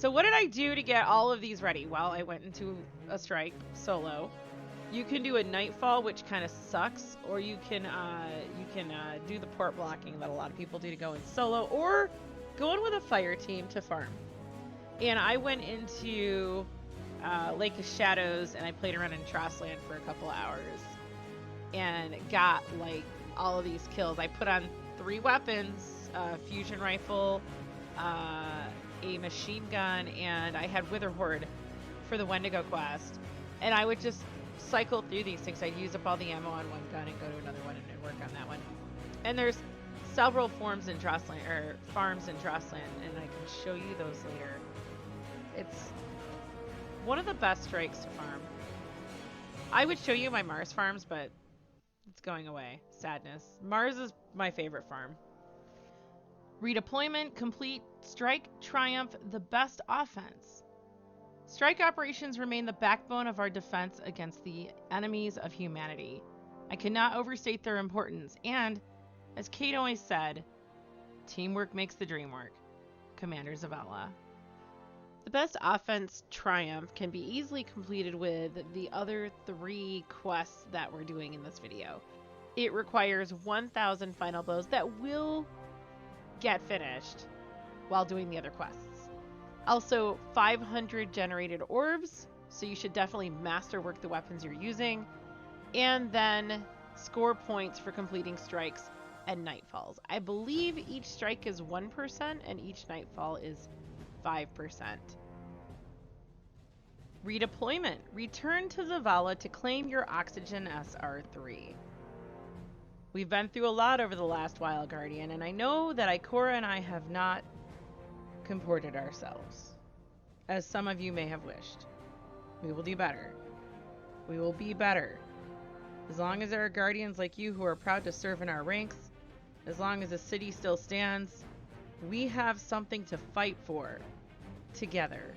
So what did I do to get all of these ready? Well, I went into a strike solo. You can do a nightfall, which kind of sucks, or you can do the port blocking that a lot of people do to go in solo, or go in with a fire team to farm. And I went into Lake of Shadows and I played around in Trostland for a couple of hours and got like all of these kills. I put on 3 weapons, a fusion rifle, a machine gun, and I had Wither Horde for the Wendigo quest. And I would just cycle through these things. I'd use up all the ammo on one gun and go to another one and work on that one. And there's several farms in Trostland, and I can show you those later. It's one of the best strikes to farm. I would show you my Mars farms, but it's going away. Sadness. Mars is my favorite farm. Redeployment, complete, strike, triumph, the best offense. Strike operations remain the backbone of our defense against the enemies of humanity. I cannot overstate their importance, and, as Kate always said, teamwork makes the dream work. Commander Zavala. The best offense triumph can be easily completed with the other 3 quests that we're doing in this video. It requires 1,000 final blows that will get finished while doing the other quests. Also, 500 generated orbs, so you should definitely masterwork the weapons you're using, and then score points for completing strikes and nightfalls. I believe each strike is 1% and each nightfall is 5%. Redeployment. Return to Zavala to claim your oxygen SR3. We've been through a lot over the last while, Guardian, and I know that Ikora and I have not comported ourselves, as some of you may have wished. We will do better. We will be better. As long as there are Guardians like you who are proud to serve in our ranks, as long as the city still stands, we have something to fight for together.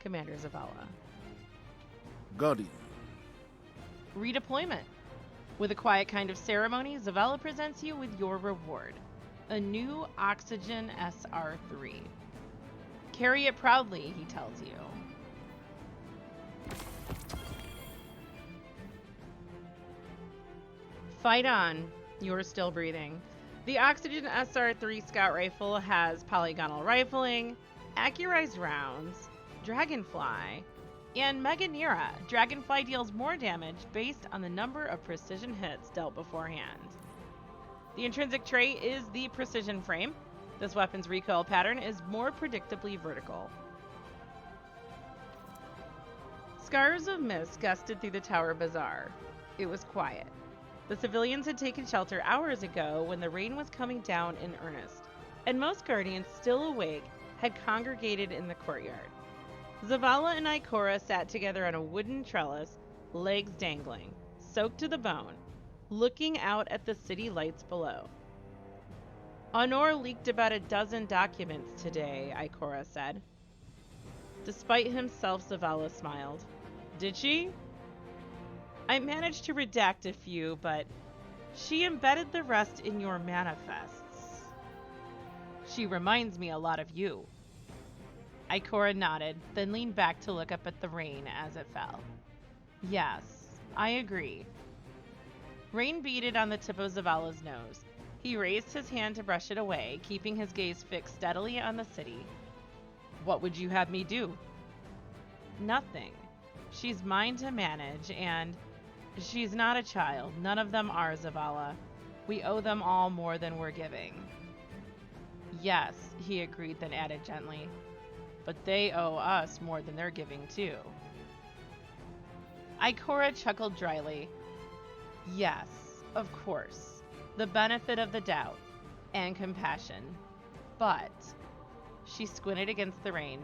Commander Zavala. Guardian. Redeployment. With a quiet kind of ceremony, Zavala presents you with your reward. A new Oxygen SR3. Carry it proudly, he tells you. Fight on. You're still breathing. The Oxygen SR3 Scout Rifle has polygonal rifling, accurized rounds, Dragonfly, and Meganera. Dragonfly deals more damage based on the number of precision hits dealt beforehand. The intrinsic trait is the precision frame. This weapon's recoil pattern is more predictably vertical. Scars of mist gusted through the Tower Bazaar. It was quiet. The civilians had taken shelter hours ago when the rain was coming down in earnest, and most Guardians, still awake, had congregated in the courtyard. Zavala and Ikora sat together on a wooden trellis, legs dangling, soaked to the bone, looking out at the city lights below. Honor leaked about a dozen documents today, Ikora said. Despite himself, Zavala smiled. Did she? I managed to redact a few, but she embedded the rest in your manifests. She reminds me a lot of you. Ikora nodded, then leaned back to look up at the rain as it fell. Yes, I agree. Rain beaded on the tip of Zavala's nose. He raised his hand to brush it away, keeping his gaze fixed steadily on the city. What would you have me do? Nothing. She's mine to manage, and she's not a child. None of them are, Zavala. We owe them all more than we're giving. Yes, he agreed, then added gently. But they owe us more than they're giving, too. Ikora chuckled dryly. Yes, of course. The benefit of the doubt. And compassion. But... She squinted against the rain.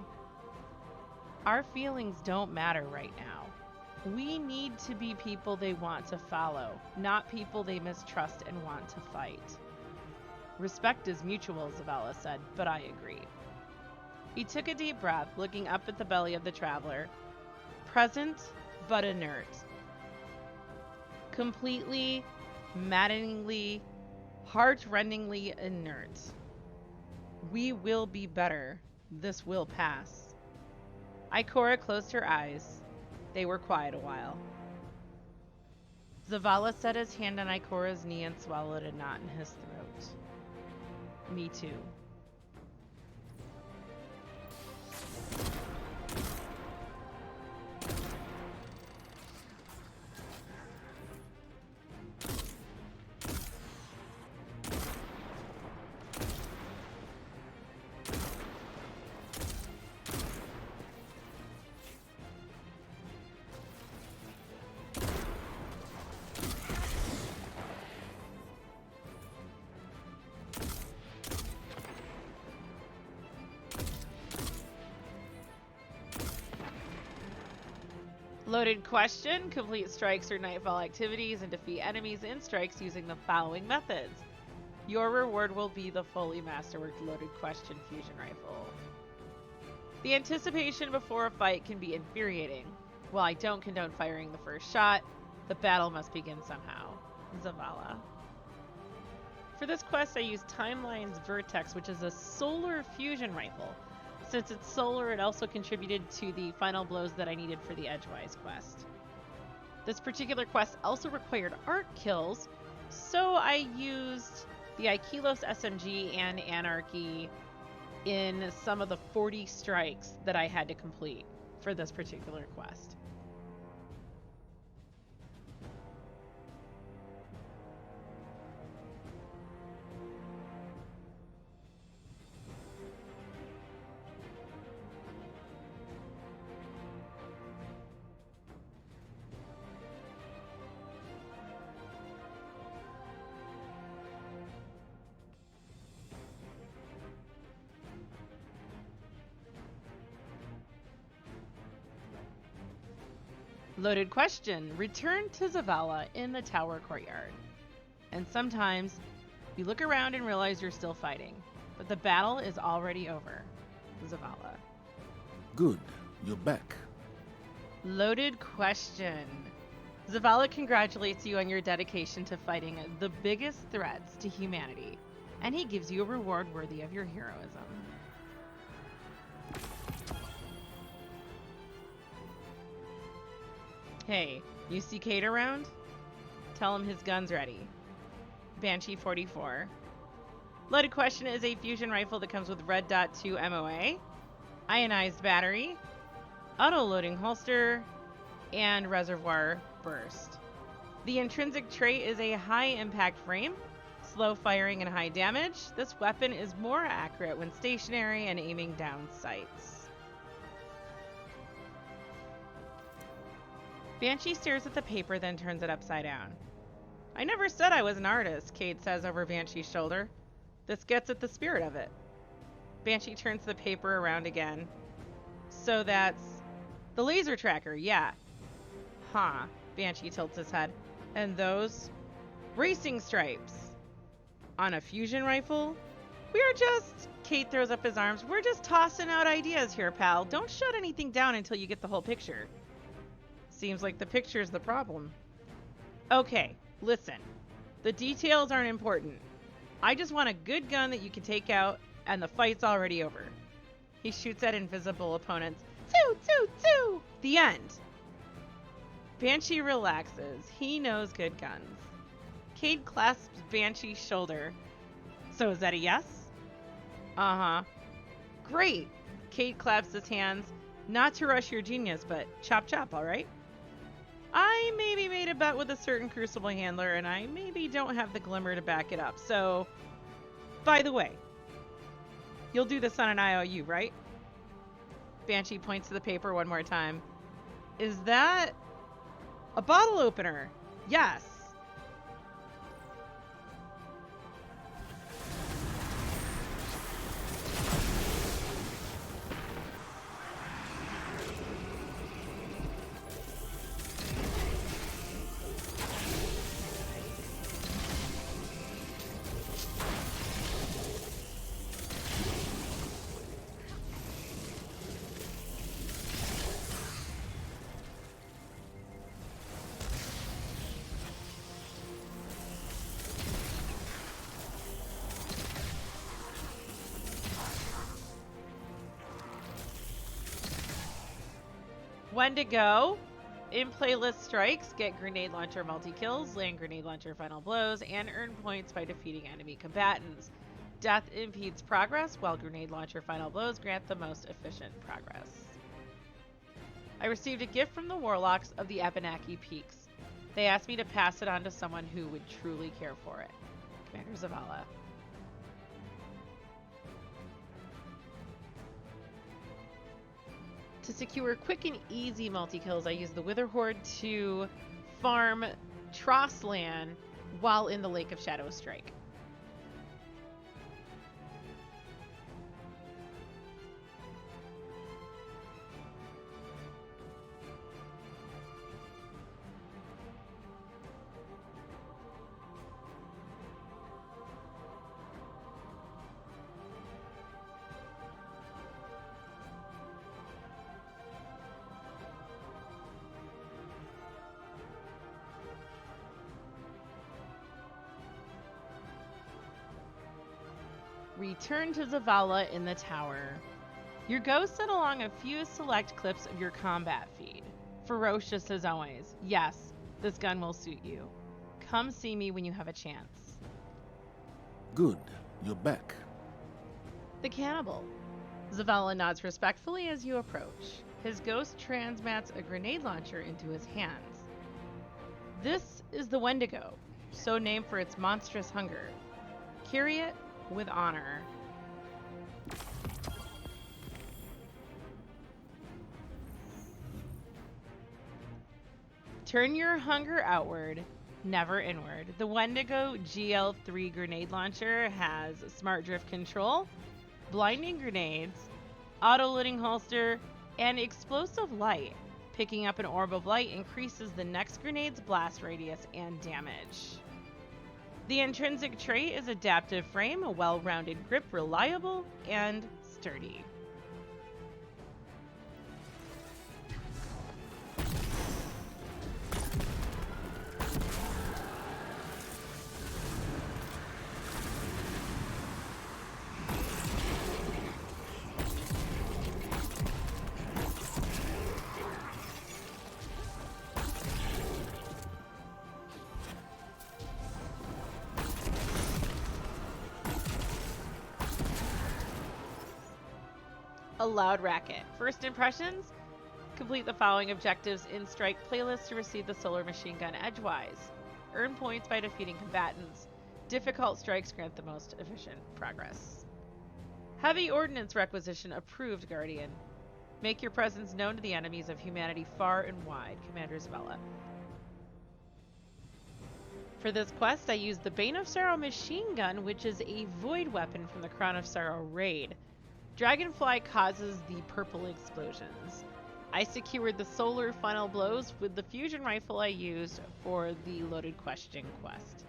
Our feelings don't matter right now. We need to be people they want to follow, not people they mistrust and want to fight. Respect is mutual, Zavala said, but I agree. He took a deep breath, looking up at the belly of the traveler. Present, but inert. Completely, maddeningly, heart-rendingly inert. We will be better, This will pass. Ikora closed her eyes. They were quiet a while. Zavala set his hand on Ikora's knee and swallowed a knot in his throat. Me too. Loaded question. Complete strikes or nightfall activities and defeat enemies in strikes using the following methods. Your reward will be the fully masterworked loaded question fusion rifle. The anticipation before a fight can be infuriating. While I don't condone firing the first shot, the battle must begin somehow. Zavala. For this quest, I used Timeline's Vertex, which is a solar fusion rifle. Since it's solar, it also contributed to the final blows that I needed for the Edgewise quest. This particular quest also required art kills, so I used the Ikilos SMG and Anarchy in some of the 40 strikes that I had to complete for this particular quest. Loaded question. Return to Zavala in the tower courtyard. And sometimes you look around and realize you're still fighting, but the battle is already over. Zavala. Good, you're back. Loaded question. Zavala congratulates you on your dedication to fighting the biggest threats to humanity, and he gives you a reward worthy of your heroism. Hey, you see Cade around? Tell him his gun's ready. Banshee 44. Loaded question is a fusion rifle that comes with red dot 2 MOA, ionized battery, auto-loading holster, and reservoir burst. The intrinsic trait is a high impact frame, slow firing and high damage. This weapon is more accurate when stationary and aiming down sights. Banshee stares at the paper, then turns it upside down. I never said I was an artist, Cade says over Banshee's shoulder. This gets at the spirit of it. Banshee turns the paper around again. So that's the laser tracker, yeah. Huh, Banshee tilts his head. And those? Racing stripes. On a fusion rifle? We're just... Cade throws up his arms. We're just tossing out ideas here, pal. Don't shut anything down until you get the whole picture. Seems like the picture's the problem. Okay, listen. The details aren't important. I just want a good gun that you can take out, and the fight's already over. He shoots at invisible opponents. Two, two, two! The end. Banshee relaxes. He knows good guns. Cade clasps Banshee's shoulder. So is that a yes? Uh-huh. Great! Cade claps his hands. Not to rush your genius, but chop chop, alright? I maybe made a bet with a certain Crucible handler, and I maybe don't have the glimmer to back it up. So, by the way, you'll do this on an IOU, right? Banshee points to the paper one more time. Is that a bottle opener? Yes. Wendigo. In playlist strikes, get grenade launcher multi-kills, land grenade launcher final blows, and earn points by defeating enemy combatants. Death impedes progress, while grenade launcher final blows grant the most efficient progress. I received a gift from the Warlocks of the Abenaki Peaks. They asked me to pass it on to someone who would truly care for it. Commander Zavala. To secure quick and easy multi-kills, I use the Wither Horde to farm Trossland while in the Lake of Shadow Strike. Return to Zavala in the tower. Your ghost sent along a few select clips of your combat feed. Ferocious as always. Yes, this gun will suit you. Come see me when you have a chance. Good. You're back. The Cannibal. Zavala nods respectfully as you approach. His ghost transmats a grenade launcher into his hands. This is the Wendigo, so named for its monstrous hunger. Carry it with honor. Turn your hunger outward, never inward. The Wendigo GL3 grenade launcher has smart drift control, blinding grenades, auto-loading holster, and explosive light. Picking up an orb of light increases the next grenade's blast radius and damage. The intrinsic trait is adaptive frame, a well-rounded grip, reliable, and sturdy. A loud racket. First impressions? Complete the following objectives in Strike playlist to receive the solar machine gun Edgewise. Earn points by defeating combatants. Difficult strikes grant the most efficient progress. Heavy ordnance requisition approved, Guardian. Make your presence known to the enemies of humanity far and wide, Commander Zavala. For this quest, I used the Bane of Sorrow machine gun, which is a void weapon from the Crown of Sorrow raid. Dragonfly causes the purple explosions. I secured the solar final blows with the fusion rifle I used for the loaded question quest.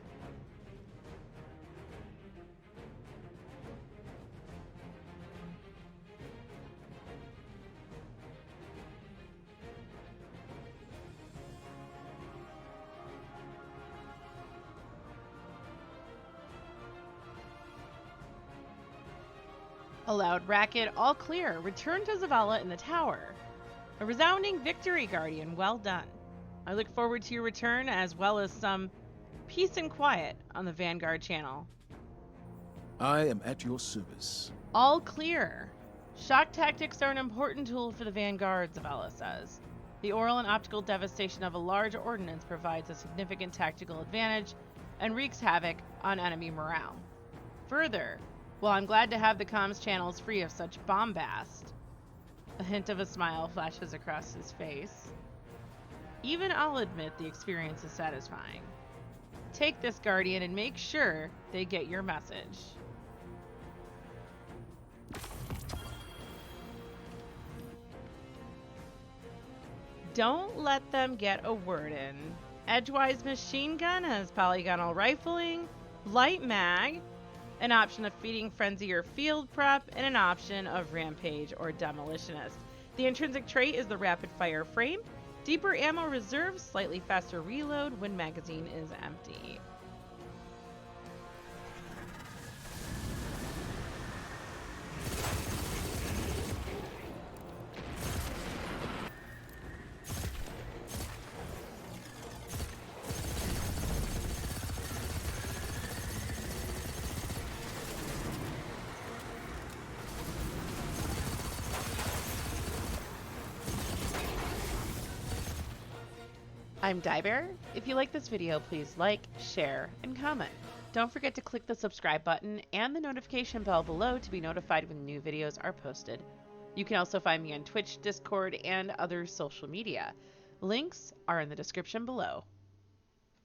A loud racket, all clear. Return to Zavala in the tower. A resounding victory, Guardian. Well done. I look forward to your return, as well as some peace and quiet on the Vanguard channel. I am at your service. All clear. Shock tactics are an important tool for the Vanguard, Zavala says. The oral and optical devastation of a large ordnance provides a significant tactical advantage and wreaks havoc on enemy morale. Further, while I'm glad to have the comms channels free of such bombast, a hint of a smile flashes across his face. Even I'll admit the experience is satisfying. Take this, Guardian, and make sure they get your message. Don't let them get a word in. Edgewise machine gun has polygonal rifling, light mag, an option of feeding frenzy or field prep, and an option of rampage or demolitionist. The intrinsic trait is the rapid fire frame, deeper ammo reserve, slightly faster reload when magazine is empty. I'm Diebear. If you like this video, please like, share, and comment. Don't forget to click the subscribe button and the notification bell below to be notified when new videos are posted. You can also find me on Twitch, Discord, and other social media. Links are in the description below.